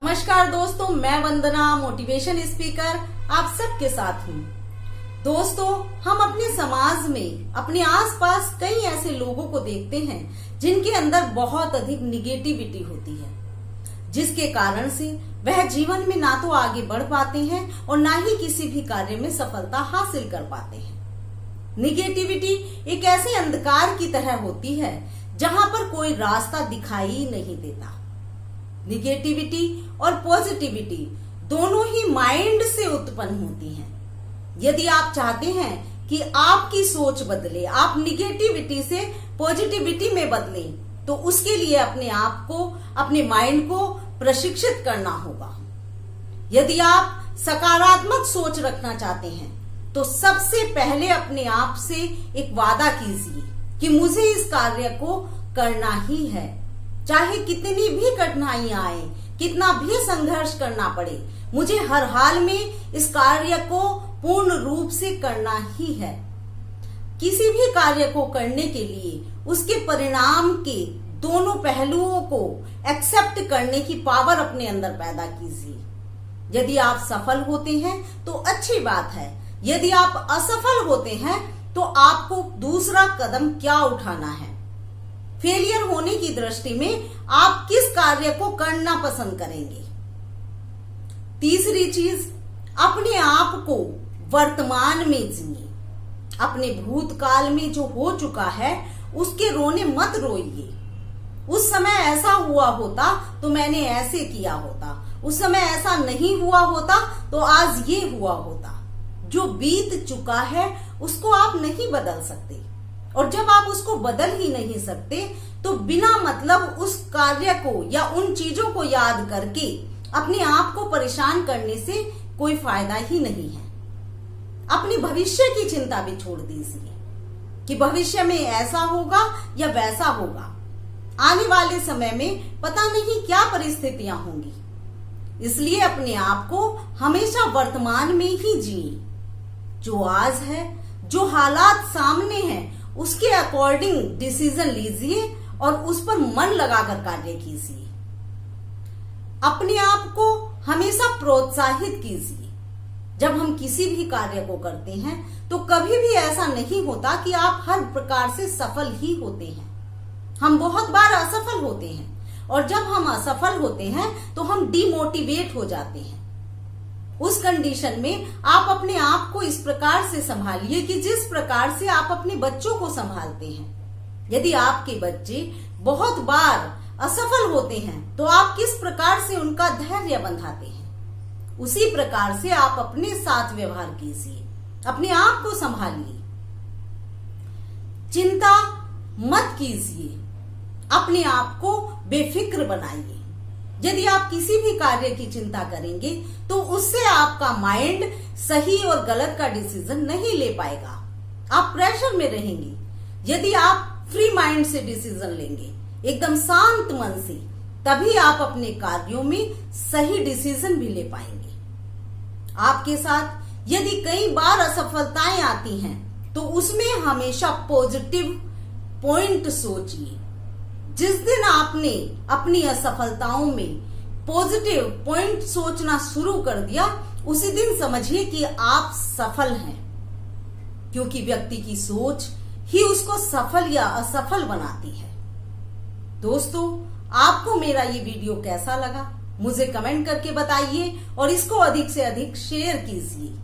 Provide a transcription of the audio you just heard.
नमस्कार दोस्तों, मैं वंदना मोटिवेशन स्पीकर आप सबके साथ हूँ। दोस्तों, हम अपने समाज में अपने आसपास कई ऐसे लोगों को देखते हैं जिनके अंदर बहुत अधिक निगेटिविटी होती है, जिसके कारण से वह जीवन में ना तो आगे बढ़ पाते हैं और ना ही किसी भी कार्य में सफलता हासिल कर पाते हैं। निगेटिविटी एक ऐसे अंधकार की तरह होती है जहां पर कोई रास्ता दिखाई नहीं देता। निगेटिविटी और पॉजिटिविटी दोनों ही माइंड से उत्पन्न होती हैं। यदि आप चाहते हैं कि आपकी सोच बदले, आप निगेटिविटी से पॉजिटिविटी में बदलें, तो उसके लिए अपने आप को, अपने माइंड को प्रशिक्षित करना होगा। यदि आप सकारात्मक सोच रखना चाहते हैं तो सबसे पहले अपने आप से एक वादा कीजिए कि मुझे इस कार्य को करना ही है, चाहे कितनी भी कठिनाइयां आए, कितना भी संघर्ष करना पड़े, मुझे हर हाल में इस कार्य को पूर्ण रूप से करना ही है। किसी भी कार्य को करने के लिए उसके परिणाम के दोनों पहलुओं को एक्सेप्ट करने की पावर अपने अंदर पैदा कीजिए। यदि आप सफल होते हैं तो अच्छी बात है, यदि आप असफल होते हैं तो आपको दूसरा कदम क्या उठाना है। फेलियर होने की दृष्टि में आप किस कार्य को करना पसंद करेंगे। तीसरी चीज, अपने आप को वर्तमान में जिए। अपने भूतकाल में जो हो चुका है उसके रोने मत रोइए। उस समय ऐसा हुआ होता तो मैंने ऐसे किया होता, उस समय ऐसा नहीं हुआ होता तो आज ये हुआ होता। जो बीत चुका है उसको आप नहीं बदल सकते, और जब आप उसको बदल ही नहीं सकते तो बिना मतलब उस कार्य को या उन चीजों को याद करके अपने आप को परेशान करने से कोई फायदा ही नहीं है। अपने भविष्य की चिंता भी छोड़ दीजिए कि भविष्य में ऐसा होगा या वैसा होगा। आने वाले समय में पता नहीं क्या परिस्थितियां होंगी, इसलिए अपने आप को हमेशा वर्तमान में ही जिए। जो आज है, जो हालात सामने हैं, उसके अकॉर्डिंग डिसीजन लीजिए और उस पर मन लगाकर कार्य कीजिए। अपने आप को हमेशा प्रोत्साहित कीजिए। जब हम किसी भी कार्य को करते हैं तो कभी भी ऐसा नहीं होता कि आप हर प्रकार से सफल ही होते हैं। हम बहुत बार असफल होते हैं, और जब हम असफल होते हैं तो हम डिमोटिवेट हो जाते हैं। उस कंडीशन में आप अपने आप को इस प्रकार से संभालिए कि जिस प्रकार से आप अपने बच्चों को संभालते हैं। यदि आपके बच्चे बहुत बार असफल होते हैं तो आप किस प्रकार से उनका धैर्य बंधाते हैं, उसी प्रकार से आप अपने साथ व्यवहार कीजिए, अपने आप को संभालिए। चिंता मत कीजिए, अपने आप को बेफिक्र बनाइए। यदि आप किसी भी कार्य की चिंता करेंगे तो उससे आपका माइंड सही और गलत का डिसीजन नहीं ले पाएगा। आप प्रेशर में रहेंगे। यदि आप फ्री माइंड से डिसीजन लेंगे, एकदम शांत मन से, तभी आप अपने कार्यों में सही डिसीजन भी ले पाएंगे। आपके साथ यदि कई बार असफलताएं आती हैं तो उसमें हमेशा पॉजिटिव पॉइंट सोचिए। जिस दिन आपने अपनी असफलताओं में पॉजिटिव पॉइंट सोचना शुरू कर दिया, उसी दिन समझिए कि आप सफल हैं, क्योंकि व्यक्ति की सोच ही उसको सफल या असफल बनाती है। दोस्तों, आपको मेरा ये वीडियो कैसा लगा मुझे कमेंट करके बताइए और इसको अधिक से अधिक शेयर कीजिए।